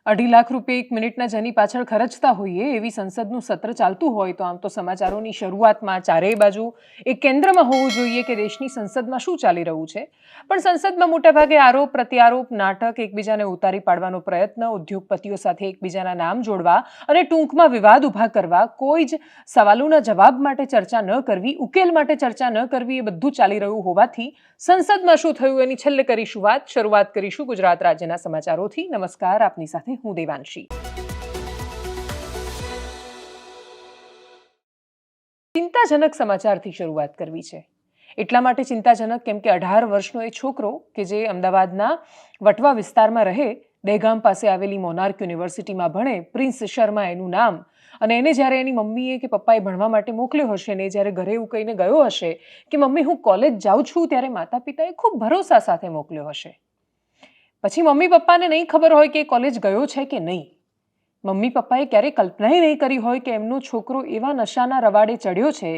2.5 લાખ રૂપિયા 1 મિનિટના જેની પાછળ ખર્ચતા હોઈએ એવી સંસદનું સત્ર ચાલતું હોય તો આમ તો સમાચારોની શરૂઆતમાં ચારેય બાજુ એક કેન્દ્રમાં હોવું જોઈએ કે દેશની સંસદમાં શું ચાલી રહ્યું છે. પણ સંસદમાં મોટાભાગે આરોપ પ્રત્યારોપ, નાટક, એકબીજાને ઉતારી પાડવાનો પ્રયત્ન, ઉદ્યોગપતિઓ સાથે એકબીજાના નામ જોડવા અને ટૂંકમાં વિવાદ ઊભા કરવા, કોઈ જ સવાલોના જવાબ માટે ચર્ચા ન કરવી, ઉકેલ માટે ચર્ચા ન કરવી, એ બધું ચાલી રહ્યું હોવાથી સંસદમાં શું થયું એની છેલ્લે કરીશું વાત. શરૂઆત કરીશું ગુજરાત રાજ્યના સમાચારોથી. નમસ્કાર, આપની સાથે હું દેવાંશી. ચિંતાજનક સમાચારથી શરૂઆત કરવી છે. એટલા માટે ચિંતાજનક કેમ કે 18 વર્ષનો એ છોકરો કે જે અમદાવાદના વટવા વિસ્તારમાં રહે, દહેગામ પાસે આવેલી મોનાર્ક યુનિવર્સિટીમાં ભણે, પ્રિન્સ શર્મા એનું નામ, અને એને જ્યારે એની મમ્મીએ કે પપ્પાએ ભણવા માટે મોકલ્યો હશે ને જ્યારે ઘરે એવું કહીને ગયો હશે કે મમ્મી હું કોલેજ જાઉં છું, ત્યારે માતા પિતાએ ખૂબ ભરોસા સાથે મોકલ્યો હશે. પછી મમ્મી પપ્પાને નહીં ખબર હોય કે કોલેજ ગયો છે કે નહીં. મમ્મી પપ્પાએ ક્યારેય કલ્પનાએ નહીં કરી હોય કે એમનો છોકરો એવા નશાના રવાડે ચડ્યો છે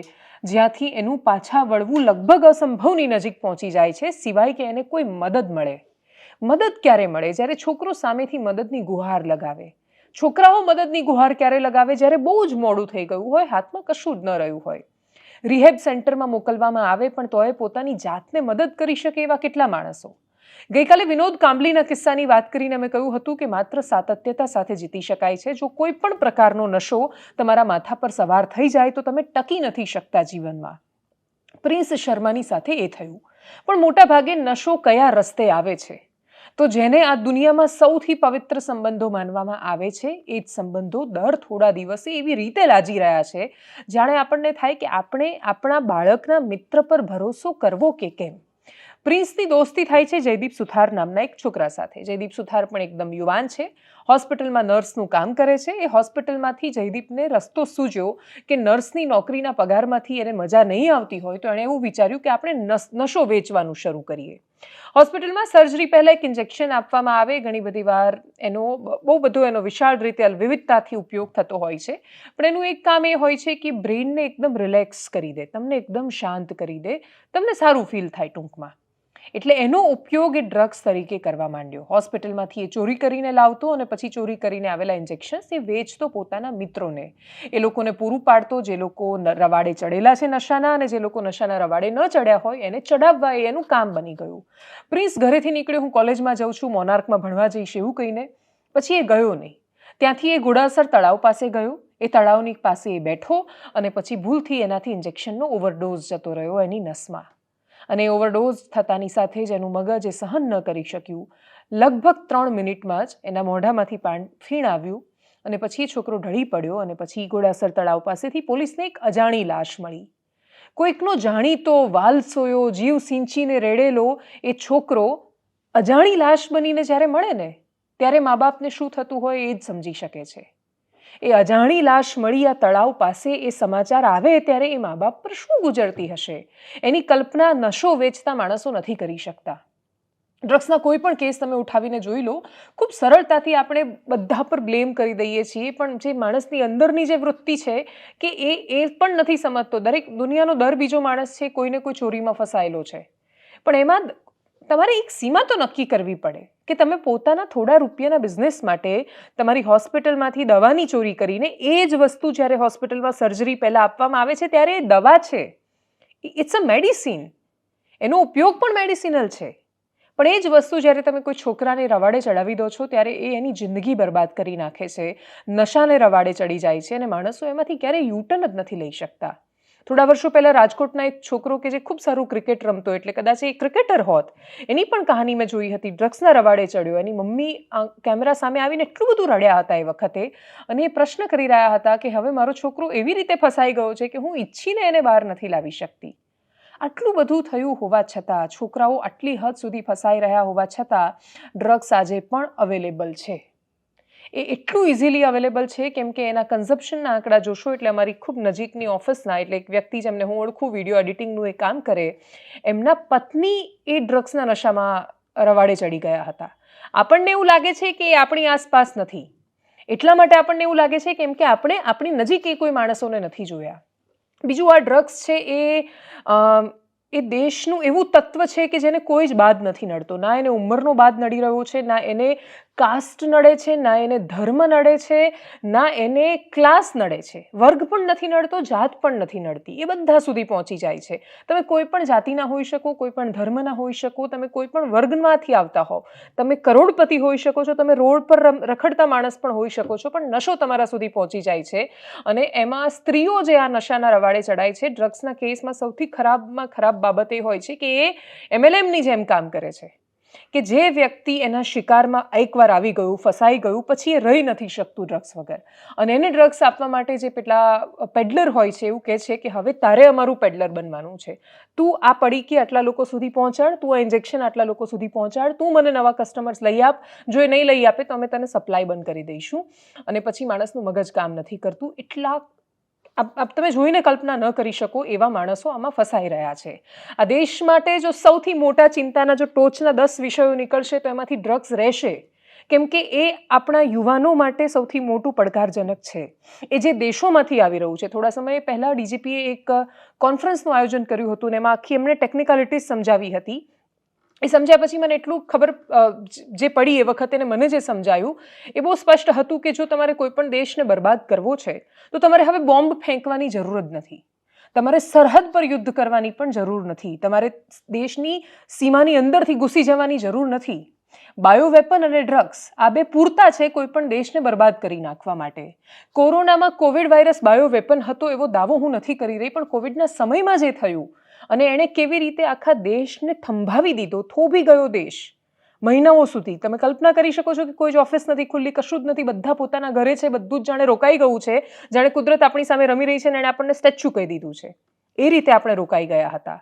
જ્યાંથી એનું પાછા વળવું લગભગ અસંભવની નજીક પહોંચી જાય છે, સિવાય કે એને કોઈ મદદ મળે. મદદ ક્યારે મળે? જ્યારે છોકરો સામેથી મદદની ગુહાર લગાવે. છોકરાઓ મદદની ગુહાર ક્યારે લગાવે? જ્યારે બહુ જ મોડું થઈ ગયું હોય, હાથમાં કશું જ ન રહ્યું હોય. રિહેબ સેન્ટરમાં મોકલવામાં આવે પણ તોય પોતાની જાતને મદદ કરી શકે એવા કેટલા માણસો. ગઈકાલે વિનોદ કાંબલીના કિસ્સાની વાત કરીને અમે કહ્યું હતું કે માત્ર સાતત્યતા સાથે જીતી શકાય છે. જો કોઈ પણ પ્રકારનો નશો તમારા માથા પર સવાર થઈ જાય તો તમે ટકી નથી શકતા જીવનમાં. પ્રિન્સ શર્માની સાથે એ થયું. પણ મોટા ભાગે નશો કયા રસ્તે આવે છે? તો જેને આ દુનિયામાં સૌથી પવિત્ર સંબંધો માનવામાં આવે છે એ જ સંબંધો દર થોડા દિવસે એવી રીતે લાજી રહ્યા છે જાણે આપણને થાય કે આપણે આપણા બાળકના મિત્ર પર ભરોસો કરવો કે કેમ. પ્રિન્સની દોસ્તી થાય છે જયદીપ સુથાર નામના એક છોકરા સાથે. જયદીપ સુથાર પણ એકદમ યુવાન છે, હોસ્પિટલમાં નર્સનું કામ કરે છે. એ હોસ્પિટલમાંથી જયદીપને રસ્તો સૂજ્યો કે નર્સની નોકરીના પગારમાંથી એને મજા નહીં આવતી હોય તો એણે એવું વિચાર્યું કે આપણે નશો વેચવાનું શરૂ કરીએ. હોસ્પિટલમાં સર્જરી પહેલાં એક ઇન્જેક્શન આપવામાં આવે. ઘણી બધી વાર બહુ બધો એનો વિશાળ રીતે વિવિધતાથી ઉપયોગ થતો હોય છે. પણ એનું એક કામ એ હોય છે કે બ્રેઇનને એકદમ રિલેક્સ કરી દે, તમને એકદમ શાંત કરી દે, તમને સારું ફીલ થાય ટૂંકમાં. એટલે એનો ઉપયોગ એ ડ્રગ્સ તરીકે કરવા માંડ્યો. હોસ્પિટલમાંથી એ ચોરી કરીને લાવતો અને પછી ચોરી કરીને આવેલા ઇન્જેક્શન્સ એ વેચતો પોતાના મિત્રોને. એ લોકોને પૂરું પાડતો જે લોકો રવાડે ચડેલા છે નશાના, અને જે લોકો નશાના રવાડે ન ચડ્યા હોય એને ચડાવવા એ એનું કામ બની ગયું. પ્રિન્સ ઘરેથી નીકળ્યો, હું કોલેજમાં જાઉં છું, મોનાર્કમાં ભણવા જઈશ એવું કહીને. પછી એ ગયો નહીં. ત્યાંથી એ ઘોડાસર તળાવ પાસે ગયો. એ તળાવની પાસે એ બેઠો અને પછી ભૂલથી એનાથી ઇન્જેક્શનનો ઓવરડોઝ જતો રહ્યો એની નસમાં. અને ઓવરડોઝ થતાની સાથે જ એનું મગજ એ સહન ન કરી શક્યું. લગભગ 3 મિનિટમાં જ એના મોઢામાંથી ફીણ આવ્યું અને પછી એ છોકરો ઢળી પડ્યો. અને પછી ઘોડાસર તળાવ પાસેથી પોલીસને એક અજાણી લાશ મળી. કોઈકનો જાણીતો, વાલસોયો, જીવ સિંચીને રેડેલો એ છોકરો અજાણી લાશ બનીને જ્યારે મળે ને ત્યારે મા બાપને શું થતું હોય એ જ સમજી શકે છે. એ અજાણી લાશ મળી આ તળાવ પાસે એ સમાચાર આવે ત્યારે એ મા બાપ પર શું ગુજરતી હશે એની કલ્પના નશો વેચતા માણસો નથી કરી શકતા. ડ્રગ્સના કોઈ પણ કેસ તમે ઉઠાવીને જોઈ લો, ખૂબ સરળતાથી આપણે બધા પર બ્લેમ કરી દઈએ છીએ. પણ જે માણસની અંદરની જે વૃત્તિ છે કે એ પણ નથી સમજતો. દુનિયાનો દર બીજો માણસ છે કોઈને કોઈ ચોરીમાં ફસાયેલો છે. પણ એમાં તમારે એક સીમા તો નક્કી કરવી પડે કે તમે પોતાના થોડા રૂપિયાના બિઝનેસ માટે તમારી હોસ્પિટલમાંથી દવાની ચોરી કરીને એ જ વસ્તુ જ્યારે હોસ્પિટલમાં સર્જરી પહેલાં આપવામાં આવે છે ત્યારે એ દવા છે, ઇટ્સ અ મેડિસિન, એનો ઉપયોગ પણ મેડિસિનલ છે. પણ એ જ વસ્તુ જ્યારે તમે કોઈ છોકરાને રવાડે ચડાવી દો છો ત્યારે એ એની જિંદગી બરબાદ કરી નાખે છે, નશાને રવાડે ચડી જાય છે અને માણસો એમાંથી ક્યારેય યુટર્ન જ નથી લઈ શકતા. થોડા વર્ષો પહેલાં રાજકોટના એક છોકરો કે જે ખૂબ સારું ક્રિકેટ રમતો, એટલે કદાચ એ ક્રિકેટર હોત, એની પણ કહાની મેં જોઈ હતી. ડ્રગ્સના રવાડે ચડ્યો. એની મમ્મી કેમેરા સામે આવીને એટલું બધું રડ્યા હતા એ વખતે અને એ પ્રશ્ન કરી રહ્યા હતા કે હવે મારો છોકરો એવી રીતે ફસાઈ ગયો છે કે હું ઈચ્છીને એને બહાર નથી લાવી શકતી. આટલું બધું થયું હોવા છતાં, છોકરાઓ આટલી હદ સુધી ફસાઈ રહ્યા હોવા છતાં ડ્રગ્સ આજે પણ અવેલેબલ છે. એ એટલું ઇઝીલી અવેલેબલ છે કેમ કે એના કન્ઝપ્શનના આંકડા જોશો એટલે અમારી ખૂબ નજીકની ઓફિસના, એટલે એક વ્યક્તિ જેમને હું ઓળખું, વિડીયો એડિટિંગનું એ કામ કરે, એમના પત્ની એ ડ્રગ્સના નશામાં રવાડે ચડી ગયા હતા. આપણને એવું લાગે છે કે એ આપણી આસપાસ નથી. એટલા માટે આપણને એવું લાગે છે કેમ કે આપણે આપણી નજીક એ કોઈ માણસોને નથી જોયા. બીજું, આ ડ્રગ્સ છે એ દેશનું એવું તત્વ છે કે જેને કોઈ જ બાદ નથી નડતો. ના એને ઉંમરનો બાદ નડી રહ્યો છે, ના એને કાસ્ટ નડે છે, ના એને ધર્મ નડે છે, ના એને ક્લાસ નડે છે, વર્ગ પણ નથી નડતો, જાત પણ નથી નડતી, એ બધા સુધી પહોંચી જાય છે. તમે કોઈ પણ જાતિના હોઈ શકો, કોઈ પણ ધર્મના હોઈ શકો, તમે કોઈ પણ વર્ગમાંથી આવતા હો, તમે કરોડપતિ હોઈ શકો છો, તમે રોડ પર રખડતા માણસ પણ હોઈ શકો છો, પણ નશો તમારા સુધી પહોંચી જાય છે. અને એમાં સ્ત્રીઓ જે આ નશાના રવાડે ચડાય છે, ડ્રગ્સના કેસમાં સૌથી ખરાબમાં ખરાબ બાબત એ હોય છે કે એ MLMની જેમ કામ કરે છે, કે જે વ્યક્તિ એના શિકારમાં એકવાર આવી ગયું, ફસાઈ ગયું, પછી એ રહી નથી શકતું ડ્રગ્સ વગર. અને એને ડ્રગ્સ આપવા માટે જે પેલા પેડલર હોય છે એવું કહે છે કે હવે તારે અમારું પેડલર બનવાનું છે, તું આ પડીકી આટલા લોકો સુધી પહોંચાડ, તું આ ઇન્જેક્શન આટલા લોકો સુધી પહોંચાડ, તું મને નવા કસ્ટમર્સ લઈ આપ, જો એ નહીં લઈ આપે તો અમે તને સપ્લાય બંધ કરી દઈશું. અને પછી માણસનું મગજ કામ નથી કરતું. એટલા તમે જોઈને કલ્પના ન કરી શકો એવા માણસો આમાં ફસાઈ રહ્યા છે. આ દેશ માટે જો સૌથી મોટા ચિંતાના જો ટોચના 10 વિષયો નીકળશે તો એમાંથી ડ્રગ્સ રહેશે, કેમ કે એ આપણા યુવાનો માટે સૌથી મોટું પડકારજનક છે. એ જે દેશોમાંથી આવી રહ્યું છે. થોડા સમય પહેલાં DGPએ એક કોન્ફરન્સનું આયોજન કર્યું હતું ને એમાં આખી એમણે ટેકનિકાલિટીઝ સમજાવી હતી. એ સમજ્યા પછી મને એટલું ખબર જે પડી એ વખતે મને જે સમજાયું એ બહુ સ્પષ્ટ હતું કે જો તમારે કોઈ પણ દેશને બરબાદ કરવો છે તો તમારે હવે બોમ્બ ફેંકવાની જરૂર જ નથી, તમારે સરહદ પર યુદ્ધ કરવાની પણ જરૂર નથી, તમારે દેશની સીમાની અંદરથી ઘૂસી જવાની જરૂર નથી. બાયોવેપન અને ડ્રગ્સ આ બે પૂરતા છે કોઈ પણ દેશને બરબાદ કરી નાખવા માટે. કોરોનામાં કોવિડ વાયરસ બાયોવેપન હતો એવો દાવો હું નથી કરી રહી, પણ કોવિડના સમયમાં જે થયું અને એણે કેવી રીતે આખા દેશને થંભાવી દીધો, થોભી ગયો દેશ મહિનાઓ સુધી. તમે કલ્પના કરી શકો છો કે કોઈ જ ઓફિસ નથી ખુલ્લી, કશું જ નથી, બધા પોતાના ઘરે છે, બધું જ જાણે રોકાઈ ગયું છે, જાણે કુદરત આપણી સામે રમી રહી છે અને એણે આપણને સ્ટેચ્યુ કહી દીધું છે. એ રીતે આપણે રોકાઈ ગયા હતા.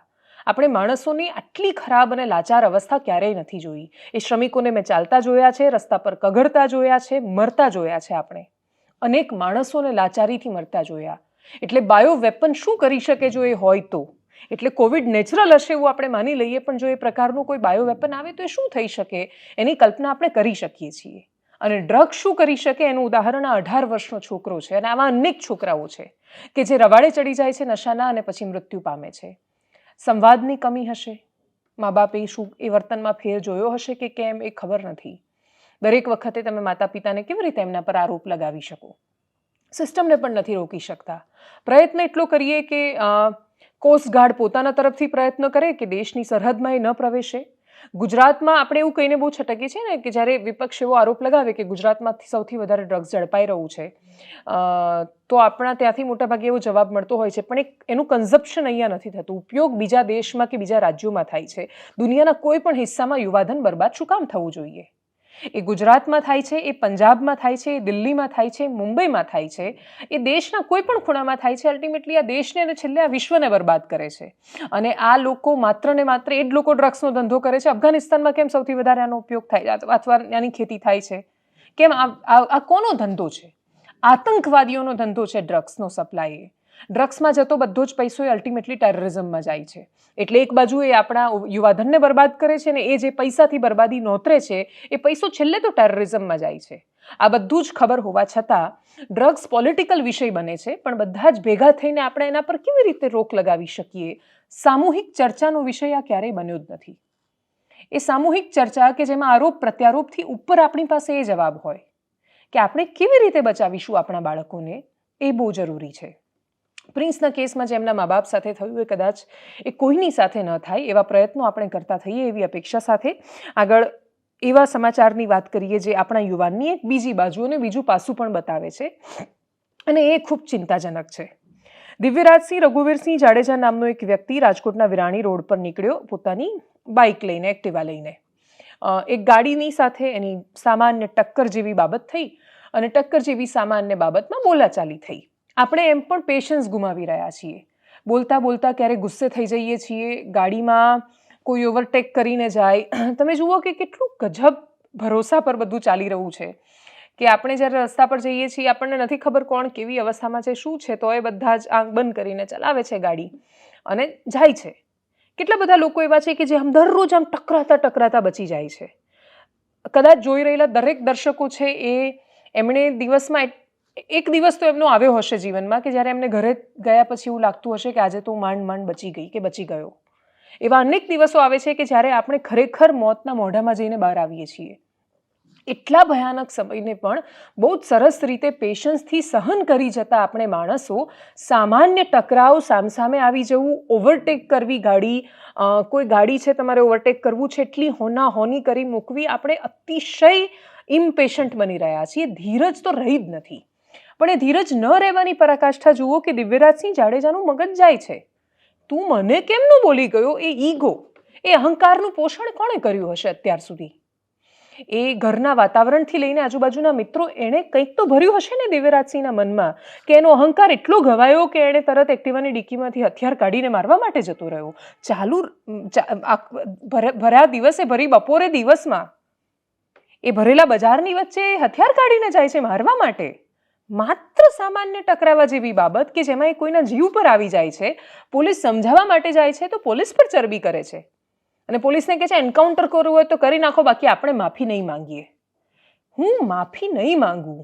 આપણે માણસોની આટલી ખરાબ અને લાચાર અવસ્થા ક્યારેય નથી જોઈ. એ શ્રમિકોને મેં ચાલતા જોયા છે, રસ્તા પર કગડતા જોયા છે, મરતા જોયા છે. આપણે અનેક માણસોને લાચારીથી મરતા જોયા. એટલે બાયોવેપન શું કરી શકે જો એ હોય તો? એટલે કોવિડ નેચરલ હશે એવું આપણે માની લઈએ, પણ જો એ પ્રકારનું કોઈ બાયોવેપન આવે તો એ શું થઈ શકે એની કલ્પના આપણે કરી શકીએ છીએ. અને ડ્રગ્સ શું કરી શકે એનું ઉદાહરણ આ 18 વર્ષનો છોકરો છે. અને આવા અનેક છોકરાઓ છે કે જે રવાડે ચડી જાય છે નશાના અને પછી મૃત્યુ પામે છે. સંવાદની કમી હશે, મા બાપે શું એ વર્તનમાં ફેર જોયો હશે કે કેમ એ ખબર નથી. દરેક વખતે તમે માતા પિતાને કેવી રીતે એમના પર આરોપ લગાવી શકો? સિસ્ટમને પણ નથી રોકી શકતા. પ્રયત્ન એટલો કરીએ કે કોસ્ટગાર્ડ પોતાના તરફથી પ્રયત્ન કરે કે દેશની સરહદમાં એ ન પ્રવેશે. ગુજરાતમાં આપણે એવું કહીને બહુ છટકીએ છીએ ને કે જ્યારે વિપક્ષ એવો આરોપ લગાવે કે ગુજરાતમાંથી સૌથી વધારે ડ્રગ્સ ઝડપાઈ રહ્યું છે તો આપણા ત્યાંથી મોટાભાગે એવો જવાબ મળતો હોય છે, પણ એનું કન્ઝપ્શન અહીંયા નથી થતું. ઉપયોગ બીજા દેશમાં કે બીજા રાજ્યોમાં થાય છે. દુનિયાના કોઈ પણ હિસ્સામાં યુવાધન બરબાદ શું કામ થવું જોઈએ? એ ગુજરાતમાં થાય છે, એ પંજાબમાં થાય છે, એ દિલ્હીમાં થાય છે, મુંબઈમાં થાય છે, એ દેશના કોઈ પણ ખૂણામાં થાય છે. અલ્ટિમેટલી આ દેશને અને છેલ્લે આ વિશ્વને બરબાદ કરે છે. અને આ લોકો માત્ર ને માત્ર એ જ લોકો ડ્રગ્સનો ધંધો કરે છે. અફઘાનિસ્તાનમાં કેમ સૌથી વધારે આનો ઉપયોગ થાય અથવા આની ખેતી થાય છે? કેમ? આ કોનો ધંધો છે? આતંકવાદીઓનો ધંધો છે ડ્રગ્સનો સપ્લાય. ડ્રગ્સમાં જતો બધો જ પૈસો એ અલ્ટિમેટલી ટેરરિઝમમાં જાય છે. એટલે એક બાજુ એ આપણા યુવાધનને બરબાદ કરે છે ને એ જે પૈસાથી બરબાદી નોતરે છે એ પૈસો છેલ્લે તો ટેરરિઝમમાં જાય છે. આ બધું જ ખબર હોવા છતાં ડ્રગ્સ પોલિટિકલ વિષય બને છે, પણ બધા જ ભેગા થઈને આપણે એના પર કેવી રીતે રોક લગાવી શકીએ? સામૂહિક ચર્ચાનો વિષય આ ક્યારેય બન્યો જ નથી. એ સામૂહિક ચર્ચા કે જેમાં આરોપ પ્રત્યારોપથી ઉપર આપણી પાસે એ જવાબ હોય કે આપણે કેવી રીતે બચાવીશું આપણા બાળકોને, એ બહુ જરૂરી છે. પ્રિન્સના કેસમાં જે એમના મા બાપ સાથે થયું એ કદાચ એ કોઈની સાથે ન થાય એવા પ્રયત્નો આપણે કરતા થઈએ એવી અપેક્ષા સાથે આગળ એવા સમાચારની વાત કરીએ જે આપણા યુવાનની એક બીજી બાજુ અને બીજું પાસું પણ બતાવે છે અને એ ખૂબ ચિંતાજનક છે. દિવ્યરાજસિંહ રઘુવીરસિંહ જાડેજા નામનો એક વ્યક્તિ રાજકોટના વિરાણી રોડ પર નીકળ્યો પોતાની બાઇક લઈને, એક્ટિવા લઈને. એક ગાડીની સાથે એની સામાન્ય ટક્કર જેવી બાબત થઈ અને ટક્કર જેવી સામાન્ય બાબતમાં બોલાચાલી થઈ. આપણે એમ પણ પેશન્સ ગુમાવી રહ્યા છીએ. બોલતા બોલતા ક્યારેક ગુસ્સે થઈ જઈએ છીએ, ગાડીમાં કોઈ ઓવરટેક કરીને જાય. તમે જુઓ કે કેટલું ગજબ ભરોસા પર બધું ચાલી રહ્યું છે કે આપણે જ્યારે રસ્તા પર જઈએ છીએ આપણને નથી ખબર કોણ કેવી અવસ્થામાં છે, શું છે, તો એ બધા જ આંખ બંધ કરીને ચલાવે છે ગાડી અને જાય છે. કેટલા બધા લોકો એવા છે કે જે આમ દરરોજ આમ ટકરાતા બચી જાય છે. કદાચ જોઈ રહેલા દરેક દર્શકો છે એમણે દિવસમાં એક દિવસ તો એમનો આવ્યો હશે જીવનમાં કે જ્યારે એમને ઘરે ગયા પછી એવું લાગતું હશે કે આજે તો માંડ બચી ગઈ કે બચી ગયો. એવા અનેક દિવસો આવે છે કે જ્યારે આપણે ખરેખર મોતના મોઢામાં જઈને બહાર આવીએ છીએ. એટલા ભયાનક સમયને પણ બહુ જ સરસ રીતે પેશન્સથી સહન કરી જતા આપણે માણસો સામાન્ય ટકરાવ સામસામે આવી જવું, ઓવરટેક કરવી ગાડી, કોઈ ગાડી છે તમારે ઓવરટેક કરવું છે એટલી હોની કરી મૂકવી, આપણે અતિશય ઇમ્પેશન્ટ બની રહ્યા છીએ. ધીરજ તો રહી જ નથી. પણ એ ધીરજ ન રહેવાની પરાકાષ્ઠા જુઓ કે દિવ્યરાજસિંહ જાડેજાનું મગજ જાય છે. તું મને કેમનું બોલી ગયો? એ ઈગો, એ અહંકારનું પોષણ કોણે કર્યું હશે અત્યાર સુધી? એ ઘરના વાતાવરણથી લઈને આજુબાજુના મિત્રો એણે કંઈક તો ભર્યું હશે ને દિવ્યરાજસિંહના મનમાં કે એનો અહંકાર એટલો ઘવાયો કે એણે તરત એક્ટિવાની ડિક્કીમાંથી હથિયાર કાઢીને મારવા માટે જતો રહ્યો. ભર્યા દિવસે, ભરી બપોરે દિવસમાં એ ભરેલા બજારની વચ્ચે હથિયાર કાઢીને જાય છે મારવા માટે. માત્ર સામાન્ય ટકરાવા જેવી બાબત કે જેમાં એ કોઈના જીવ પર આવી જાય છે, પોલીસ સમજાવવા માટે જાય છે તો પોલીસ પર ચરબી કરે છે અને પોલીસને કહે છે એન્કાઉન્ટર કરવું હોય તો કરી નાખો, બાકી આપણે માફી નહીં માંગીએ. હું માફી નહીં માંગું.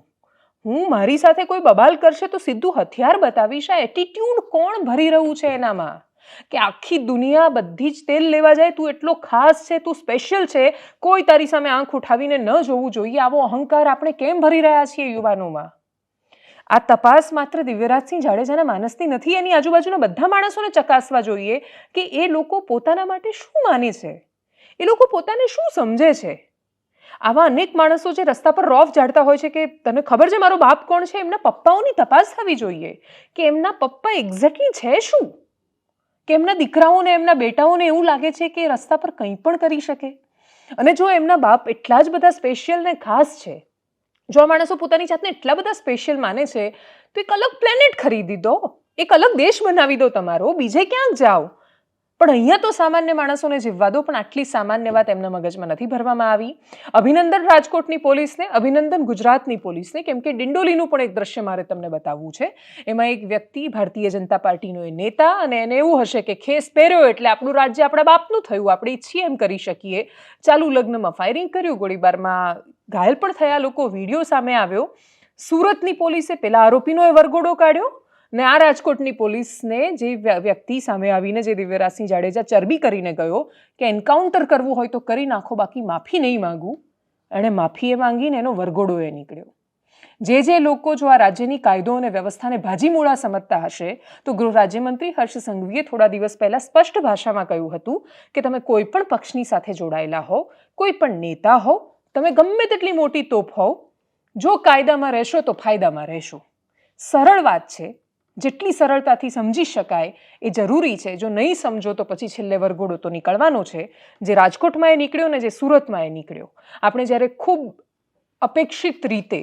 હું મારી સાથે કોઈ બબાલ કરશે તો સીધું હથિયાર બતાવીશ. આ એટીટ્યુડ કોણ ભરી રહ્યું છે એનામાં કે આખી દુનિયા બધી જ તેલ લેવા જાય, તું એટલો ખાસ છે, તું સ્પેશિયલ છે, કોઈ તારી સામે આંખ ઉઠાવીને ન જોવું જોઈએ. આવો અહંકાર આપણે કેમ ભરી રહ્યા છીએ યુવાનોમાં? આ તપાસ માત્ર દિવ્યરાજસિંહ જાડેજાના માનસની નથી, એની આજુબાજુના બધા માણસોને ચકાસવા જોઈએ કે એ લોકો પોતાના માટે શું માને છે, એ લોકો પોતાને શું સમજે છે. આવા અનેક માણસો જે રસ્તા પર રોફ ઝાડતા હોય છે કે તને ખબર છે મારો બાપ કોણ છે, એમના પપ્પાઓની તપાસ થવી જોઈએ કે એમના પપ્પા એક્ઝેક્ટલી છે શું, કે એમના દીકરાઓને, એમના બેટાઓને એવું લાગે છે કે રસ્તા પર કંઈ પણ કરી શકે. અને જો એમના બાપ એટલા જ બધા સ્પેશિયલ ને ખાસ છે, જો આ માણસો પોતાની જાતને એટલા બધા સ્પેશિયલ માને છે તો એક અલગ પ્લેનેટ ખરીદી દો, એક અલગ દેશ બનાવી દો તમારો, બીજે ક્યાંક જાઓ. પણ અહીંયા તો સામાન્ય માણસોને જીવવા દો. પણ આટલી સામાન્ય વાત એમના મગજમાં નથી ભરવામાં આવી. અભિનંદન રાજકોટની પોલીસને, અભિનંદન ગુજરાતની પોલીસને, કેમ કે ડિંડોલીનું પણ એક દ્રશ્ય મારે તમને બતાવવું છે. એમાં એક વ્યક્તિ, ભારતીય જનતા પાર્ટીનો એ નેતા, અને એને એવું હશે કે ખેસ પહેર્યો એટલે આપણું રાજ્ય આપણા બાપનું થયું, આપણે ઈચ્છીએ એમ કરી શકીએ. ચાલુ લગ્નમાં ફાયરિંગ કર્યું, ગોળીબારમાં ઘાયલ પણ થયા લોકો, વિડીયો સામે આવ્યો. સુરતની પોલીસે પેલા આરોપીનો એ વરઘોડો કાઢ્યો ને આ રાજકોટની પોલીસને જે વ્યક્તિ સામે આવીને જે દિવ્યરાજસિંહ જાડેજા ચરબી કરીને ગયો કે એન્કાઉન્ટર કરવું હોય તો કરી નાખો, બાકી માફી નહીં માંગું, એણે માફી એ માંગીને એનો વરઘોડો એ નીકળ્યો. જે લોકો જો આ રાજ્યની કાયદો અને વ્યવસ્થાને ભાજીમૂળા સમજતા હશે તો ગૃહ રાજ્યમંત્રી હર્ષ સંઘવીએ થોડા દિવસ પહેલા સ્પષ્ટ ભાષામાં કહ્યું હતું કે તમે કોઈ પણ પક્ષની સાથે જોડાયેલા હો, કોઈ પણ નેતા હો, તમે ગમે તેટલી મોટી તોપ હોવ, જો કાયદામાં રહેશો તો ફાયદામાં રહેશો. સરળ વાત છે, જેટલી સરળતાથી સમજી શકાય એ જરૂરી છે. જો નહીં સમજો તો પછી છેલ્લે વરઘોડો તો નીકળવાનો છે. જે રાજકોટમાં એ નીકળ્યો ને જે સુરતમાં એ નીકળ્યો. આપણે જ્યારે ખૂબ અપેક્ષિત રીતે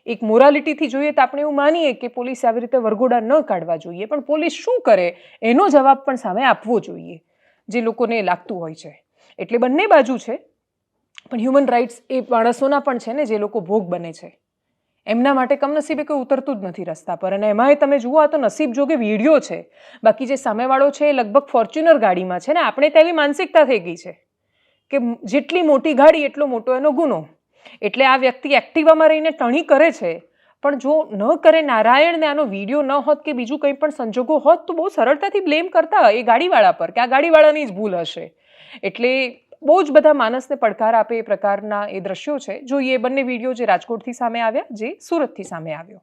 એક મોરાલિટીથી જોઈએ તો આપણે એવું માનીએ કે પોલીસ આવી રીતે વરઘોડા ન કાઢવા જોઈએ, પણ પોલીસ શું કરે એનો જવાબ પણ સામે આપવો જોઈએ જે લોકોને લાગતું હોય છે. એટલે બંને બાજુ છે. પણ હ્યુમન રાઇટ્સ એ માણસોના પણ છે ને જે લોકો ભોગ બને છે, એમના માટે કમનસીબે કોઈ ઉતરતું જ નથી રસ્તા પર. અને એમાંય તમે જુઓ, આ તો નસીબ જોગે વિડીયો છે, બાકી જે સામેવાળો છે એ લગભગ ફોર્ચ્યુનર ગાડીમાં છે ને. આપણે તેવી માનસિકતા થઈ ગઈ છે કે જેટલી મોટી ગાડી એટલો મોટો એનો ગુનો. એટલે આ વ્યક્તિ એક્ટિવામાં રહીને ટણી કરે છે, પણ જો ન કરે નારાયણ ને આનો વિડીયો ન હોત કે બીજું કંઈ પણ સંજોગો હોત તો બહુ સરળતાથી બ્લેમ કરતા એ ગાડીવાળા પર કે આ ગાડીવાળાની જ ભૂલ હશે. એટલે બહુ જ બધા માણસને પડકાર આપે એ પ્રકારના એ દ્રશ્યો છે. જોઈએ બંને વિડીયો, જે રાજકોટથી સામે આવ્યા, જે સુરતથી સામે આવ્યો.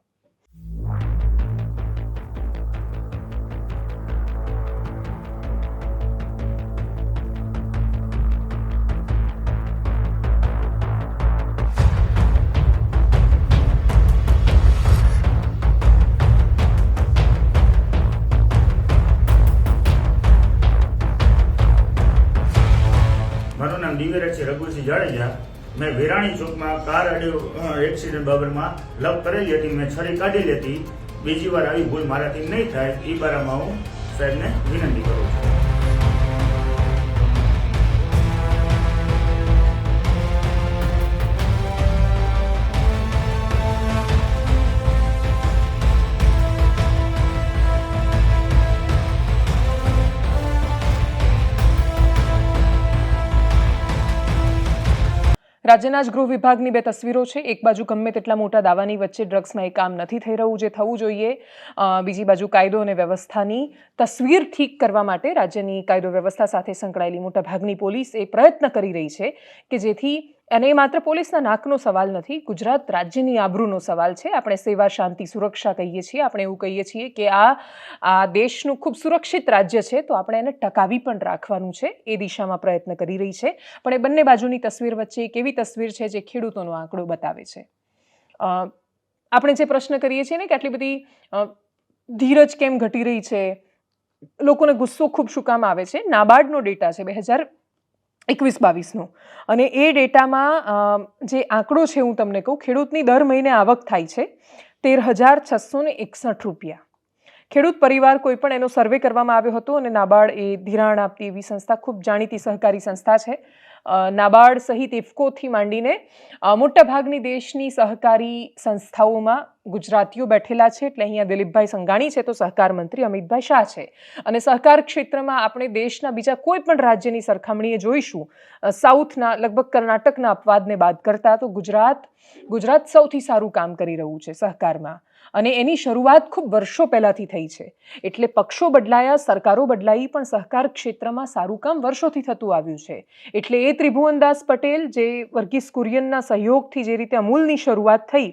મારું નામ દિવ્યરાજસિંહ રઘુસિંહ જાડેજા. મેં વિરાણી ચોકમાં કાર એક્સિડન્ટ બાબતમાં લપ કરેલી હતી. મેં છરી કાઢી હતી. બીજી વાર આવી ભૂલ મારાથી નહીં થાય એ બારામાં હું સાહેબને વિનંતી કરું છું. રાજ્યના જ ગૃહ વિભાગની બે તસવીરો છે. એક બાજુ ગમે તેટલા મોટા દાવાની વચ્ચે ડ્રગ્સમાં એ કામ નથી થઈ રહ્યું જે થવું જોઈએ. બીજી બાજુ કાયદો અને વ્યવસ્થાની તસવીર ઠીક કરવા માટે રાજ્યની કાયદો વ્યવસ્થા સાથે સંકળાયેલી મોટાભાગની પોલીસ એ પ્રયત્ન કરી રહી છે કે જેથી અને એ માત્ર પોલીસના નાકનો સવાલ નથી, ગુજરાત રાજ્યની આબરૂનો સવાલ છે. આપણે સેવા, શાંતિ, સુરક્ષા કહીએ છીએ, આપણે એવું કહીએ છીએ કે આ દેશનું ખૂબ સુરક્ષિત રાજ્ય છે, તો આપણે એને ટકાવી પણ રાખવાનું છે. એ દિશામાં પ્રયત્ન કરી રહી છે. પણ એ બંને બાજુની તસવીર વચ્ચે એક એવી તસવીર છે જે ખેડૂતોનો આંકડો બતાવે છે. આપણે જે પ્રશ્ન કરીએ છીએ ને કે આટલી બધી ધીરજ કેમ ઘટી રહી છે, લોકોને ગુસ્સો ખૂબ શું કામ આવે છે, નાબાર્ડનો ડેટા છે 2021-22નો, અને એ ડેટામાં જે આંકડો છે હું તમને કહું, ખેડૂતની દર મહિને આવક થાય છે 13,661 રૂપિયા. ખેડૂત પરિવાર કોઈ પણ એનો સર્વે કરવામાં આવ્યો હતો, અને નાબાર્ડ એ ધિરાણ આપતી એવી સંસ્થા, ખૂબ જાણીતી સહકારી સંસ્થા છે. નાબાર્ડ સહિત ઇફકોથી માંડીને મોટાભાગની દેશની સહકારી સંસ્થાઓમાં ગુજરાતીઓ બેઠેલા છે. એટલે અહીંયા દિલીપભાઈ સંઘાણી છે તો સહકાર મંત્રી અમિતભાઈ શાહ છે. અને સહકાર ક્ષેત્રમાં આપણે દેશના બીજા કોઈ પણ રાજ્યની સરખામણીએ જોઈશું, સાઉથના, લગભગ કર્ણાટકના અપવાદને બાદ કરતા, તો ગુજરાત સૌથી સારું કામ કરી રહ્યું છે સહકારમાં. અને એની શરૂઆત ખૂબ વર્ષો પહેલાંથી થઈ છે. એટલે પક્ષો બદલાયા, સરકારો બદલાઈ, પણ સહકાર ક્ષેત્રમાં સારું કામ વર્ષોથી થતું આવ્યું છે. એટલે એ ત્રિભુવનદાસ પટેલ, જે વર્ગીસ કુરિયનના સહયોગથી જે રીતે અમૂલની શરૂઆત થઈ,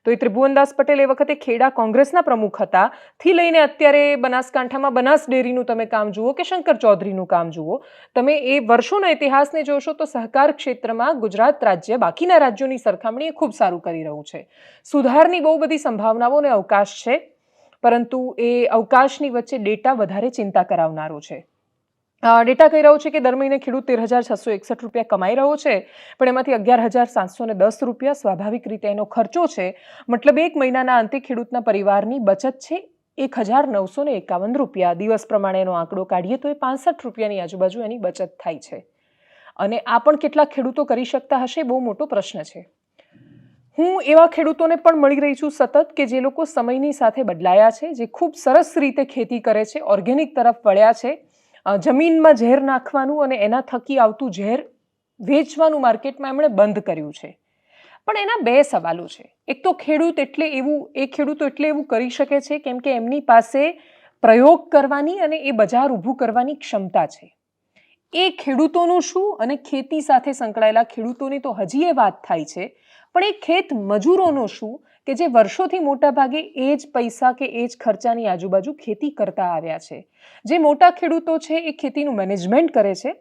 તો એ ત્રિભુવનદાસ પટેલ એ વખતે ખેડા કોંગ્રેસના પ્રમુખ હતા, થી લઈને અત્યારે બનાસકાંઠામાં બનાસ ડેરીનું તમે કામ જુઓ કે શંકર ચૌધરીનું કામ જુઓ, તમે એ વર્ષોના ઇતિહાસને જોશો તો સહકાર ક્ષેત્રમાં ગુજરાત રાજ્ય બાકીના રાજ્યોની સરખામણીએ ખૂબ સારું કરી રહ્યું છે. સુધારની બહુ બધી સંભાવનાઓ અને અવકાશ છે, પરંતુ એ અવકાશની વચ્ચે ડેટા વધારે ચિંતા કરાવનારો છે. ડેટા કહી રહ્યો છે કે દર મહિને ખેડૂત 13,661 રૂપિયા કમાઈ રહ્યો છે, પણ એમાંથી 11,710 રૂપિયા સ્વાભાવિક રીતે એનો ખર્ચો છે. મતલબ એક મહિનાના અંતે ખેડૂતના પરિવારની બચત છે 1,951 રૂપિયા. દિવસ પ્રમાણે એનો આંકડો કાઢીએ તો એ 65 રૂપિયાની આજુબાજુ એની બચત થાય છે. અને આ પણ કેટલાક ખેડૂતો કરી શકતા હશે, બહુ મોટો પ્રશ્ન છે. હું એવા ખેડૂતોને પણ મળી રહી છું સતત, કે જે લોકો સમયની સાથે બદલાયા છે, જે ખૂબ સરસ રીતે ખેતી કરે છે, ઓર્ગેનિક તરફ વળ્યા છે. જમીનમાં ઝેર નાખવાનું અને એના થકી આવતું ઝેર વેચવાનું માર્કેટમાં એમણે બંધ કર્યું છે. પણ એના બે સવાલો છે. એક તો ખેડૂતો એટલે એવું કરી શકે છે કેમ કે એમની પાસે પ્રયોગ કરવાની અને એ બજાર ઊભું કરવાની ક્ષમતા છે. એ ખેડૂતોનું શું, અને ખેતી સાથે સંકળાયેલા ખેડૂતોની તો હજી એ વાત થાય છે, પણ એ ખેત મજૂરોનું શું, કે જે વર્ષોથી મોટા ભાગે એ જ પૈસા કે એ જ ખર્ચાની આજુબાજુ ખેતી કરતા આવ્યા છે. જે મોટા ખેડૂતો છે એ ખેતીનું મેનેજમેન્ટ કરે છે,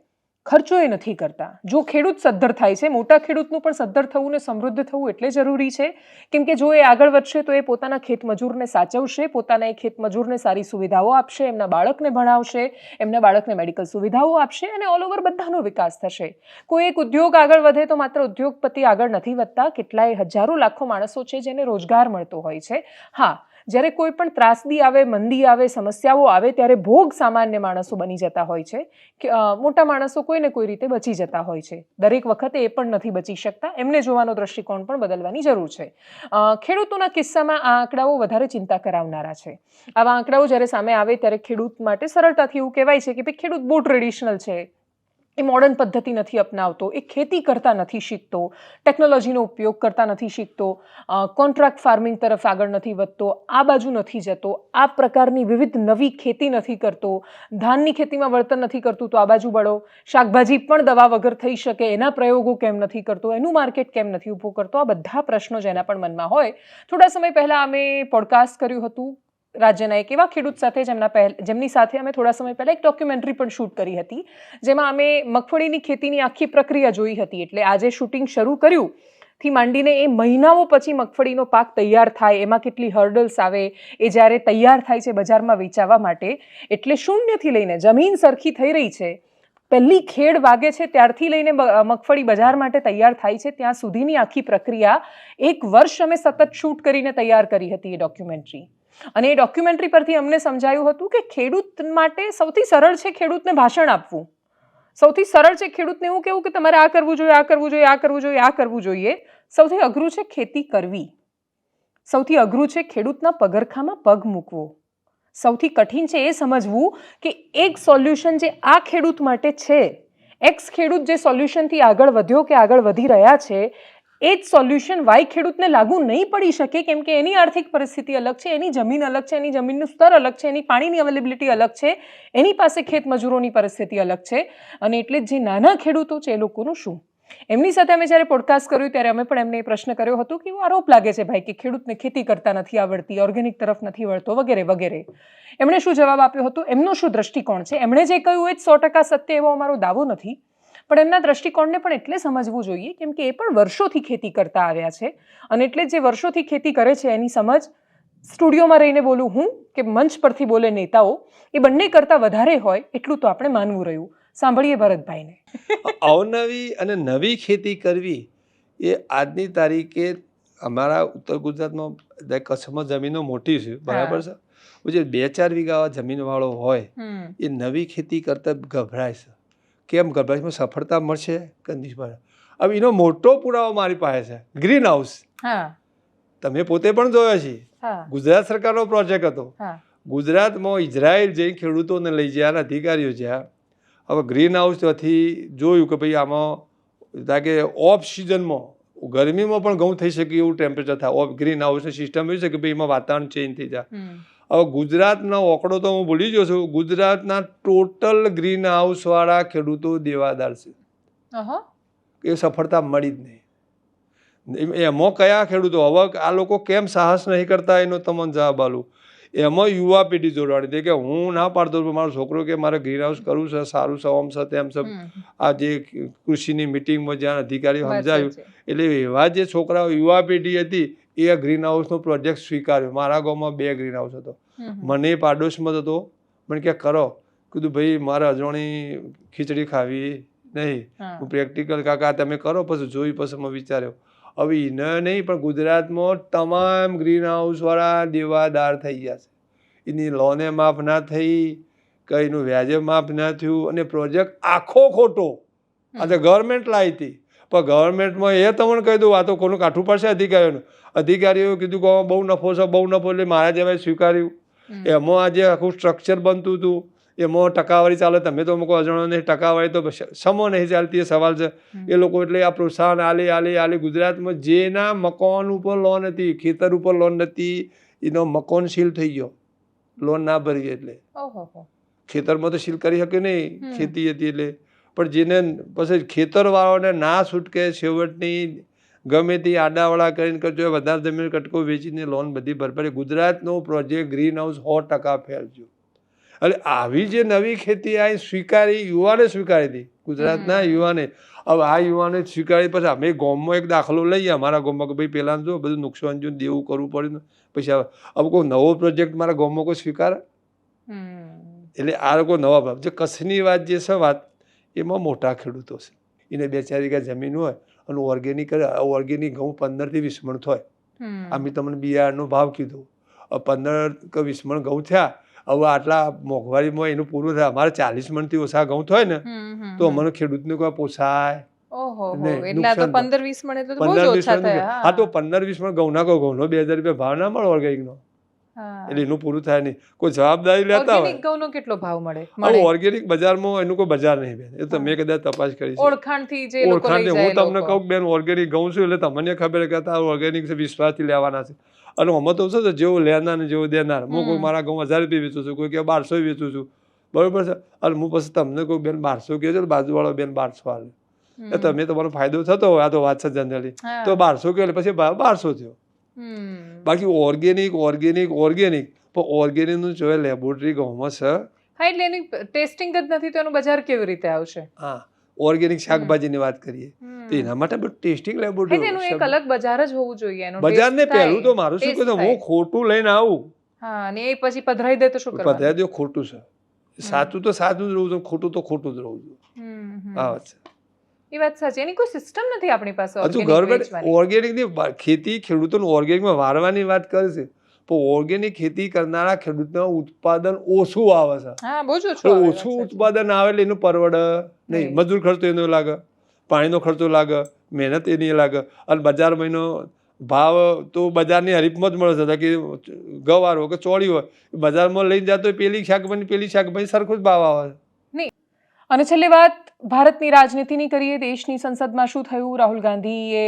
ખર્ચો એ નથી કરતા. જો ખેડૂત સદ્ધર થાય છે, મોટા ખેડૂતનું પણ સદ્ધર થવું ને સમૃદ્ધ થવું એટલે જરૂરી છે, કેમ કે જો એ આગળ વધશે તો એ પોતાના ખેત મજૂરને સાચવશે, પોતાના એ ખેત મજૂરને સારી સુવિધાઓ આપશે, એમના બાળકને ભણાવશે, એમના બાળકને મેડિકલ સુવિધાઓ આપશે, અને ઓલ ઓવર બધાનો વિકાસ થશે. કોઈ એક ઉદ્યોગ આગળ વધે તો માત્ર ઉદ્યોગપતિ આગળ નથી વધતા, કેટલાય હજારો લાખો માણસો છે જેને રોજગાર મળતો હોય છે. હા, જ્યારે કોઈ પણ ત્રાસદી આવે, મંદી આવે, સમસ્યાઓ આવે, ત્યારે ભોગ સામાન્ય માણસો બની જતા હોય છે. મોટા માણસો કોઈને કોઈ રીતે બચી જતા હોય છે. દરેક વખતે એ પણ નથી બચી શકતા. એમને જોવાનો દ્રષ્ટિકોણ પણ બદલવાની જરૂર છે. ખેડૂતોના કિસ્સામાં આ આંકડાઓ વધારે ચિંતા કરાવનારા છે. આવા આંકડાઓ જ્યારે સામે આવે ત્યારે ખેડૂત માટે સરળતાથી એવું કહેવાય છે કે ભાઈ ખેડૂત બહુ ટ્રેડિશનલ છે, એ મોડર્ન પદ્ધતિ નથી અપનાવતો, એ ખેતી કરતા નથી શીખતો, ટેકનોલોજીનો ઉપયોગ કરતા નથી શીખતો, કોન્ટ્રાક્ટ ફાર્મિંગ તરફ આગળ નથી વધતો, આ બાજુ નથી જતો, આ પ્રકારની વિવિધ નવી ખેતી નથી કરતો, ધાનની ખેતીમાં વળતર નથી કરતું તો આ બાજુ વળો, શાકભાજી પણ દવા વગર થઈ શકે એના પ્રયોગો કેમ નથી કરતો, એનું માર્કેટ કેમ નથી ઊભું કરતો, આ બધા પ્રશ્નો જેના પણ મનમાં હોય. થોડા સમય પહેલાં અમે પોડકાસ્ટ કર્યું હતું રાજ્યના એક એવા ખેડૂત સાથે, જેમની સાથે અમે થોડા સમય પહેલાં એક ડોક્યુમેન્ટરી પણ શૂટ કરી હતી, જેમાં અમે મગફળીની ખેતીની આખી પ્રક્રિયા જોઈ હતી. એટલે આજે શૂટિંગ શરૂ કર્યું થી માંડીને એ મહિનાઓ પછી મગફળીનો પાક તૈયાર થાય, એમાં કેટલી હર્ડલ્સ આવે, એ જ્યારે તૈયાર થાય છે બજારમાં વેચાવા માટે, એટલે શૂન્યથી લઈને જમીન સરખી થઈ રહી છે, પહેલી ખેડ વાગે છે ત્યારથી લઈને મગફળી બજાર માટે તૈયાર થાય છે ત્યાં સુધીની આખી પ્રક્રિયા 1 વર્ષ અમે સતત શૂટ કરીને તૈયાર કરી હતી એ ડોક્યુમેન્ટરી. અને એ ડોક્યુમેન્ટરી પરથી અમને સમજાયું હતું કે ખેડૂત માટે સૌથી સરળ છે ખેડૂતને ભાષણ આપવું, સૌથી સરળ છે ખેડૂતને એવું કહેવું કે તમારે આ કરવું જોઈએ, આ કરવું જોઈએ, આ કરવું જોઈએ, આ કરવું જોઈએ. સૌથી અઘરું છે ખેતી કરવી, સૌથી અઘરું છે ખેડૂતના પગરખામાં પગ મૂકવો, સૌથી કઠિન છે એ સમજવું કે એક સોલ્યુશન જે આ ખેડૂત માટે છે, એક્સ ખેડૂત જે સોલ્યુશનથી આગળ વધ્યો કે આગળ વધી રહ્યા છે, એ જ સોલ્યુશન વાય ખેડૂતને લાગુ નહીં પડી શકે, કેમ કે એની આર્થિક પરિસ્થિતિ અલગ છે, એની જમીન અલગ છે, એની જમીનનું સ્તર અલગ છે, એની પાણીની અવેલેબિલિટી અલગ છે, એની પાસે ખેત મજૂરોની પરિસ્થિતિ અલગ છે. અને એટલે જે નાના ખેડૂતો છે એ લોકોનું શું? એમની સાથે અમે જ્યારે પોડકાસ્ટ કર્યું ત્યારે અમે પણ એમને એ પ્રશ્ન કર્યો હતો કે એવો આરોપ લાગે છે ભાઈ કે ખેડૂતને ખેતી કરતા નથી આવડતી, ઓર્ગેનિક તરફ નથી વળતો, વગેરે વગેરે. એમણે શું જવાબ આપ્યો હતો, એમનો શું દ્રષ્ટિકોણ છે, એમણે જે કહ્યું એ જ 100% સત્ય એવો અમારો દાવો નથી, પણ એમના દ્રષ્ટિકોણને પણ એટલે સમજવું જોઈએ કેમ કે એ પણ વર્ષોથી ખેતી કરતા આવ્યા છે અને એટલે જે વર્ષોથી ખેતી કરે છે એની સમજ સ્ટુડિયોમાં રહીને બોલું હું કે મંચ પરથી બોલે નેતાઓ એ બંને કરતાં વધારે હોય એટલું તો આપણે માનવું રહ્યું. સાંભળીએ ભરતભાઈને. અવનવી અને નવી ખેતી કરવી એ આજની તારીખે અમારા ઉત્તર ગુજરાતમાં કચ્છમાં જમીનો મોટી છે, બરાબર છે. જે 2-4 વીઘા જમીનવાળો હોય એ નવી ખેતી કરતા ગભરાય છે. કેમ ગભરાય છે? સફળતા મળશે કે નહીં મળે? હવે એનો મોટો પુરાવો મારી પાસે છે, ગ્રીન હાઉસ. તમે પોતે પણ જોયો છે, ગુજરાત સરકારનો પ્રોજેક્ટ હતો. ગુજરાતમાં ઇઝરાયલ જઈને ખેડૂતોને લઈ ગયા, અધિકારીઓ જ્યાં હવે ગ્રીન હાઉસ ત્યાંથી જોયું કે ભાઈ આમાં કે ઓફ સિઝનમાં ગરમીમાં પણ ઘઉં થઈ શકે એવું ટેમ્પરેચર થાય. ઓફ ગ્રીન હાઉસની સિસ્ટમ એવી છે કે ભાઈ એમાં વાતાવરણ ચેન્જ થઈ જાય. હવે ગુજરાતનો આંકડો તો હું ભૂલી ગયો છું, ગુજરાતના ટોટલ ગ્રીન હાઉસવાળા ખેડૂતો દેવાદાર છે. એ સફળતા મળી જ નહીં. એમાં કયા ખેડૂતો? હવે આ લોકો કેમ સાહસ નહીં કરતા એનો તમને જવાબ આલું. એમાં યુવા પેઢી જોડવાની છે કે હું ના પાડતો મારો છોકરો કે મારે ગ્રીન હાઉસ કરવું છે, સારું છે, આમ છે તેમ છે. આ જે કૃષિની મિટિંગમાં જ્યાં અધિકારીઓ સમજાયું એટલે એવા જે છોકરાઓ યુવા પેઢી હતી એ ગ્રીન હાઉસનો પ્રોજેક્ટ સ્વીકાર્યો. મારા ગામમાં 2 ગ્રીન હાઉસ હતો, મને પાડોશમાં હતો. મને કે કરો, કીધું ભાઈ મારે અજવાણી ખીચડી ખાવી નહીં, હું પ્રેક્ટિકલ કાકા તમે કરો, પછી જોઈ પછી મેં વિચાર્યો. હવે એને નહીં પણ ગુજરાતમાં તમામ ગ્રીન હાઉસવાળા દેવાદાર થઈ ગયા છે. એની લોને માફ ના થઈ, કંઈનું વ્યાજે માફ ના થયું અને પ્રોજેક્ટ આખો ખોટો. આ તો ગવર્મેન્ટ લાવી હતી પણ ગવર્મેન્ટમાં એ તમને કહી દઉં, આ તો કોનું કાઠું પડશે અધિકારીઓનું. અધિકારીઓ કીધું કે બહુ નફો છે, બહુ નફો, એટલે મારા જેવાય સ્વીકાર્યું. એમાં આજે આખું સ્ટ્રક્ચર બનતું હતું, એમાં ટકાવારી ચાલે. તમે તો મૂકો અજાણો નહીં, ટકાવારી તો સમો નહીં ચાલતી, એ સવાલ છે. એ લોકો એટલે આ પ્રોત્સાહન આલે. ગુજરાતમાં જેના મકાન ઉપર લોન હતી, ખેતર ઉપર લોન નથી, એનો મકાન સીલ થઈ ગયો, લોન ના ભરી. એટલે ખેતરમાં તો સીલ કરી શકે નહીં, ખેતી હતી એટલે. પણ જેને પછી ખેતરવાળાને ના છૂટકે, છેવટની ગમે તે આડાવાળા કરીને કરજો, વધારે જમીન કટકો વેચીને લોન બધી ભરપાઈ. ગુજરાતનો પ્રોજેક્ટ ગ્રીન હાઉસ 100% ફેલજો. એટલે આવી જે નવી ખેતી આ સ્વીકારી, યુવાને સ્વીકારી હતી, ગુજરાતના યુવાને. હવે આ યુવાને સ્વીકારી પછી અમે ગામમાં એક દાખલો લઈએ, અમારા ગામમાં કે ભાઈ પેલા જો બધું નુકસાન જોઈને દેવું કરવું પડ્યું. પછી હવે કોઈ નવો પ્રોજેક્ટ મારા ગામમાં કોઈ સ્વીકારે? એટલે આ લોકો નવા ભાવ. જે કચ્છની વાત જે છે વાત, એમાં મોટા ખેડૂતો છે, એને 2-4 વીઘા જમીન હોય અને ઓર્ગેનિક કરે. ઓર્ગેનિક ઘઉં 15 થી 20 મણ થાય. અમે તમને બિયારણનો ભાવ કીધો, 15 કે 20 મણ ઘઉં થયા. હવે આટલા મોંઘવારીમાં એનું પૂરું થાય. અમારે 40 મણથી ઓછા ઘઉં થાય ને તો અમને ખેડૂતને કોઈ પોસાય. હા તો 15-20 મણ ઘઉંના ઘઉંનો 2000 રૂપિયા ભાવ ના મળે ઓર્ગેનિકનો, એટલે એનું પૂરું થાય નહીં. કોઈ જવાબદારી લેતા હોય. ઘઉંનો કેટલો ભાવ મળે? ઓર્ગેનિક બજારમાં એનું કોઈ બજાર નહીં બેન, એ તો મેં કદાચ તપાસ કરી છે. ઓળખાણથી જે લોકો લઈ જાય. હું તમને કહું બેન, ઓર્ગેનિક ઘઉં છું એટલે તમને ખબર કે આ ઓર્ગેનિક છે, વિશ્વાસથી લેવાના છે. અને આમાં તો છે જેવું લેનાર ને જેવું દેનાર. હું કોઈ મારા ઘઉં 1000 રૂપિયા વેચું છું, કોઈ કે 1200 વેચું છું, બરોબર છે. અને હું પછી તમને કોઈ બેન 1200 કહે છે, બાજુવાળો બેન 1200 હાલે, તમે તમારો ફાયદો થતો હોય, આ તો વાત છે જનરલી, તો 1200 કહે પછી 1200 થયો. બાકી ઓર્ગેનિક પણ ઓર્ગેનિકનું જોઈએ લેબોરેટરી ઘઉંમાં છે. હા, એટલે એની ટેસ્ટિંગ જ નથી તો એનું બજાર કેવી રીતે આવશે? હા, ઓર્ગેનિક શાકભાજીની વાત કરીએ તો એના માટે બધું ટેસ્ટિંગ લેબોરેટરી, એનું એક અલગ બજાર જ હોવું જોઈએ. એનો બજારને પહેલું તો મારું શું કહું, હું ખોટું લઈને આવું, હા, અને એ પછી પધરાઈ દે તો શું કરવાનું? પધરાઈ દે ખોટું છે. સાચું તો સાચું જ રહું છું, ખોટું તો ખોટું જ રહું છું. આ વાત છે. એ વાત સાચી. એની કોઈ સિસ્ટમ નથી આપણી પાસે. હજુ ગવર્મેન્ટ ઓર્ગેનિકની ખેતી, ખેડૂતોને ઓર્ગેનિકમાં વારવાની વાત કરે છે, પણ ઓર્ગેનિક ખેતી કરનારા ખેડૂતનું ઉત્પાદન ઓછું આવે છે. હા, બહુ જ ઓછું. ઓછું ઉત્પાદન આવે એટલે એનું પરવડે નહીં. મજૂર ખર્ચો એનો લાગે, પાણીનો ખર્ચો લાગે, મહેનત એની લાગે, અને બજારમાં એનો ભાવ તો બજારની હરીફમાં જ મળે છે. કે ગવાર હોય કે ચોળી હોય, બજારમાં લઈને જતો પેલી શાકભાજી સરખો જ ભાવ આવે છે. અને છેલ્લી વાત ભારતની રાજનીતિની કરીએ. દેશની સંસદમાં શું થયું? રાહુલ ગાંધીએ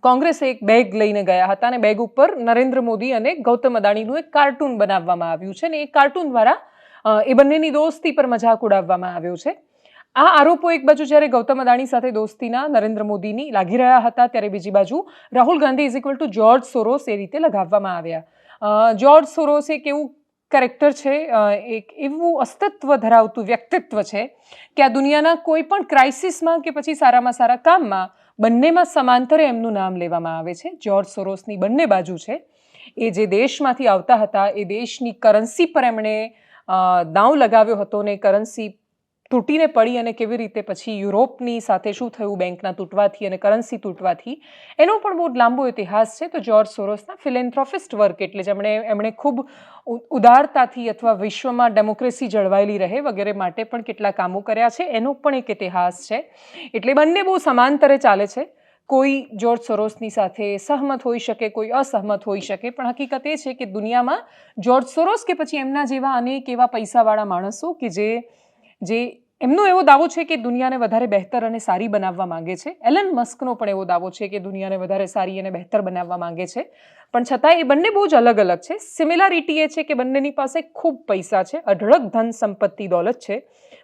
કોંગ્રેસે એક બેગ લઈને ગયા હતા અને બેગ ઉપર નરેન્દ્ર મોદી અને ગૌતમ અદાણીનું એક કાર્ટૂન બનાવવામાં આવ્યું છે ને એ કાર્ટૂન દ્વારા એ બંનેની દોસ્તી પર મજાક ઉડાવવામાં આવ્યો છે. આ આરોપો એક બાજુ જ્યારે ગૌતમ અદાણી સાથે દોસ્તીના નરેન્દ્ર મોદીની લાગી રહ્યા હતા, ત્યારે બીજી બાજુ Rahul Gandhi is equal to George Soros એ રીતે લગાવવામાં આવ્યા. જોર્જ સોરોસ એક એવું કેરેક્ટર છે, એક એવું અસ્તિત્વ ધરાવતું વ્યક્તિત્વ છે કે આ દુનિયાના કોઈ પણ ક્રાઇસિસમાં કે પછી સારામાં સારા કામમાં બંનેમાં સમાંતરે એમનું નામ લેવામાં આવે છે. જોર્જ સોરોસની બંને બાજુ છે. એ જે દેશમાંથી આવતા હતા એ દેશની કરન્સી પર એમણે દાવ લગાવ્યો હતો ને કરન્સી તૂટીને પડી અને કેવી રીતે પછી યુરોપની સાથે શું થયું બેંકના તૂટવાથી અને કરન્સી તૂટવાથી, એનો પણ બહુ લાંબો ઇતિહાસ છે. તો જોર્જ સોરોસના ફિલેન્થ્રોપિસ્ટ વર્ક એટલે જ એમણે ખૂબ ઉદારતાથી અથવા વિશ્વમાં ડેમોક્રેસી જળવાયેલી રહે વગેરે માટે પણ કેટલા કામો કર્યા છે, એનો પણ એક ઇતિહાસ છે. એટલે બંને બહુ સમાંતરે ચાલે છે. કોઈ જોર્જ સોરોસની સાથે સહમત હોઈ શકે, કોઈ અસહમત હોઈ શકે, પણ હકીકત એ છે કે દુનિયામાં જોર્જ સોરોસ કે પછી એમના જેવા અનેક એવા પૈસાવાળા માણસો કે જે એમનો એવો દાવો છે કે દુનિયાને વધારે બહેતર અને સારી બનાવવા માંગે છે. એલન મસ્કનો પણ એવો દાવો છે કે દુનિયાને વધારે સારી અને બહેતર બનાવવા માંગે છે. પણ છતાં એ બંને બહુ જ અલગ અલગ છે. સિમિલારિટી એ છે કે બંનેની પાસે ખૂબ પૈસા છે, અઢળક ધન સંપત્તિ દોલત છે.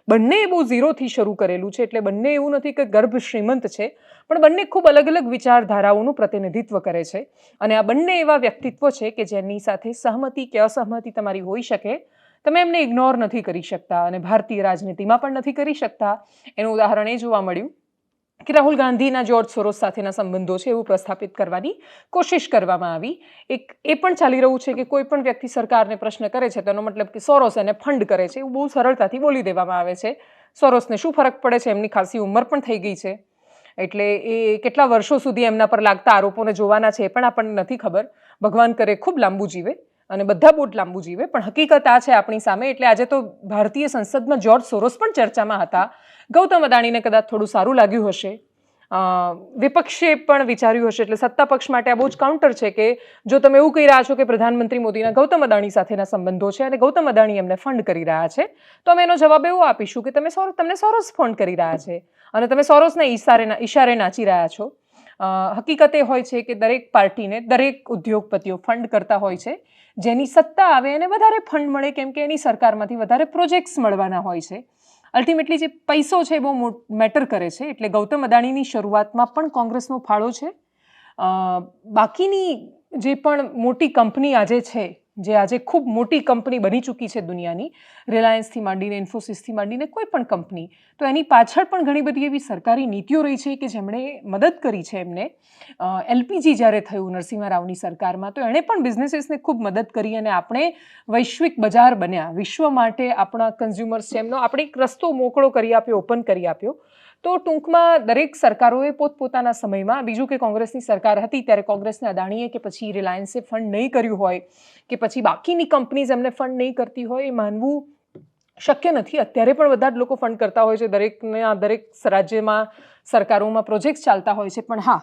બંને બહુ ઝીરોથી શરૂ કરેલું છે, એટલે બંને એવું નથી કે ગર્ભ શ્રીમંત છે, પણ બંને ખૂબ અલગ અલગ વિચારધારાઓનું પ્રતિનિધિત્વ કરે છે. અને આ બંને એવા વ્યક્તિત્વ છે કે જેની સાથે સહમતિ કે અસહમતિ તમારી હોઈ શકે, તમે એમને ઇગ્નોર નથી કરી શકતા અને ભારતીય રાજનીતિમાં પણ નથી કરી શકતા. એનું ઉદાહરણ એ જોવા મળ્યું કે રાહુલ ગાંધીના જોર્જ સોરોસ સાથેના સંબંધો છે એવું પ્રસ્થાપિત કરવાની કોશિશ કરવામાં આવી. એ પણ ચાલી રહ્યું છે કે કોઈ પણ વ્યક્તિ સરકારને પ્રશ્ન કરે છે તેનો મતલબ કે સોરોસ એને ફંડ કરે છે એવું બહુ સરળતાથી બોલી દેવામાં આવે છે. સોરોસને શું ફરક પડે છે, એમની ખાસી ઉંમર પણ થઈ ગઈ છે, એટલે એ કેટલા વર્ષો સુધી એમના પર લાગતા આરોપોને જોવાના છે એ પણ આપણને નથી ખબર. ભગવાન કરે ખૂબ લાંબુ જીવે અને બધા બહુ જ લાંબુ જીવે, પણ હકીકત આ છે આપણી સામે. એટલે આજે તો ભારતીય સંસદમાં જોર્જ સોરોસ પણ ચર્ચામાં હતા. ગૌતમ અદાણીને કદાચ થોડું સારું લાગ્યું હશે, વિપક્ષે પણ વિચાર્યું હશે, એટલે સત્તા પક્ષ માટે આ બહુ જ કાઉન્ટર છે કે જો તમે એવું કહી રહ્યા છો કે પ્રધાનમંત્રી મોદીના ગૌતમ અદાણી સાથેના સંબંધો છે અને ગૌતમ અદાણી એમને ફંડ કરી રહ્યા છે, તો અમે એનો જવાબ એવો આપીશું કે તમને સોરોસ ફંડ કરી રહ્યા છે અને તમે સોરોસના ઈશારે નાચી રહ્યા છો. હકીકત એ હોય છે કે દરેક પાર્ટીને દરેક ઉદ્યોગપતિઓ ફંડ કરતા હોય છે. જેની સત્તા આવે એને વધારે ફંડ મળે, કેમ કે એની સરકારમાંથી વધારે પ્રોજેક્ટ્સ મળવાના હોય છે. અલ્ટિમેટલી જે પૈસો છે એ બહુ મેટર કરે છે. એટલે ગૌતમ અદાણીની શરૂઆતમાં પણ કોંગ્રેસનો ફાળો છે. બાકીની જે પણ મોટી કંપની આજે છે, જે આજે ખૂબ મોટી કંપની બની ચૂકી છે દુનિયાની, રિલાયન્સથી માંડીને ઇન્ફોસિસથી માંડીને કોઈ પણ કંપની, તો એની પાછળ પણ ઘણી બધી એવી સરકારી નીતિઓ રહી છે કે જેમણે મદદ કરી છે એમને. એલપીજી જ્યારે થયું નરસિંહ રાવની સરકારમાં, તો એણે પણ બિઝનેસીસને ખૂબ મદદ કરી અને આપણે વૈશ્વિક બજાર બન્યા. વિશ્વ માટે આપણા કન્ઝ્યુમર્સ છે એમનો આપણે એક રસ્તો મોકળો કરી આપ્યો, ઓપન કરી આપ્યો. તો ટૂંકમાં દરેક સરકારોએ પોતપોતાના સમયમાં, બીજું કે કોંગ્રેસની સરકાર હતી ત્યારે કોંગ્રેસને અદાણીએ કે પછી રિલાયન્સે ફંડ નહીં કર્યું હોય કે પછી બાકીની કંપનીઝ એમને ફંડ નહીં કરતી હોય, એ માનવું શક્ય નથી. અત્યારે પણ બધા જ લોકો ફંડ કરતા હોય છે, દરેક રાજ્યમાં સરકારોમાં પ્રોજેક્ટ્સ ચાલતા હોય છે. પણ હા,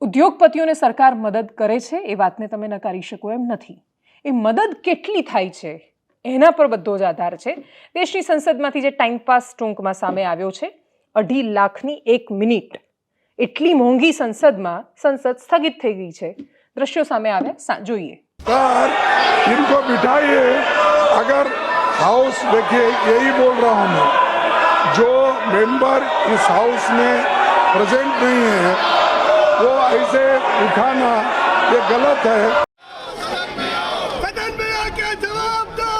ઉદ્યોગપતિઓને સરકાર મદદ કરે છે એ વાતને તમે નકારી શકો એમ નથી. એ મદદ કેટલી થાય છે એના પર બધો જ આધાર છે. દેશની સંસદમાંથી જે ટાઈમપાસ ટૂંકમાં સામે આવ્યો છે, 2.5 લાખની 1 મિનિટ, એટલી મોંઘી સંસદમાં સંસદ સ્થગિત થઈ ગઈ છે. દ્રશ્યો સામે આવ્યા, જોઈએ. सर इनको बिठाइए. अगर हाउस देखिए, यही बोल रहा हूँ मैं, जो मेंबर इस हाउस में प्रेजेंट नहीं है वो ऐसे उठाना ये गलत है. सदन में आके जवाब दो.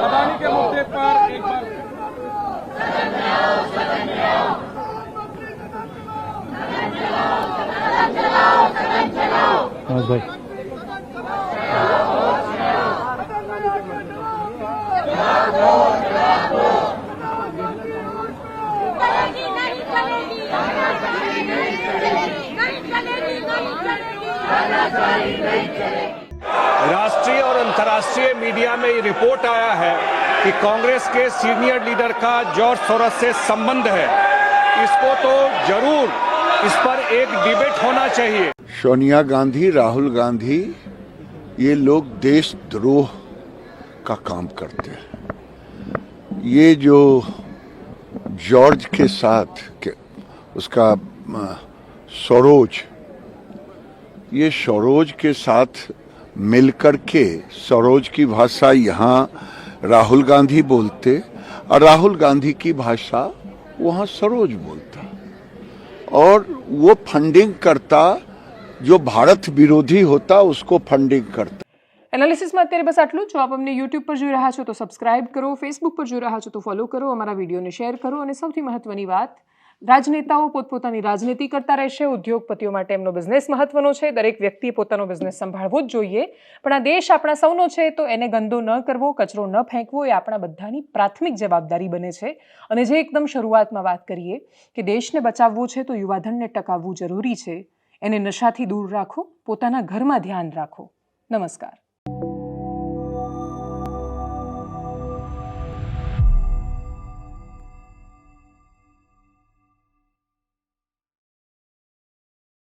अदानी के मुद्दे पर एक बार राष्ट्रीय और अंतर्राष्ट्रीय मीडिया में ये रिपोर्ट आया है कि कांग्रेस के सीनियर लीडर का जॉर्ज सोरोस से संबंध है. इसको तो जरूर इस पर एक डिबेट होना चाहिए. सोनिया गांधी, राहुल गांधी, ये लोग देशद्रोह का काम करते हैं. ये जो जॉर्ज के साथ उसका सरोज, ये सरोज के साथ मिलकर के सरोज की भाषा यहाँ राहुल गांधी बोलते और राहुल गांधी की भाषा वहाँ सरोज बोलता और वो फंडिंग करता, जो भारत विरोधी होता उसको फंडिंग करता। એનાલિસિસમાં અત્યારે બસ આટલું. જો આપ અમને યુટ્યુબ પર જોઈ રહ્યા છો તો સબસ્ક્રાઇબ કરો, ફેસબુક પર જોઈ રહ્યા છો તો ફોલો કરો, અમારા વિડીયોને શેર કરો અને સૌથી મહત્વની વાત, રાજનેતાઓ પોતપોતાની રાજનીતિ કરતા રહેશે, ઉદ્યોગપતિઓ માટે એમનો બિઝનેસ મહત્વનો છે, દરેક વ્યક્તિએ પોતાનો બિઝનેસ સંભાળવો જ જોઈએ, પણ આ દેશ આપણા સૌનો છે તો એને ગંદો ન કરવો, કચરો ન ફેંકવો એ આપણા બધાની પ્રાથમિક જવાબદારી બને છે. અને જે એકદમ શરૂઆતમાં વાત કરીએ કે દેશને બચાવવો છે તો યુવાધનને ટકાવવું જરૂરી છે, એને નશાથી દૂર રાખો, પોતાના ઘરમાં ધ્યાન રાખો. નમસ્કાર.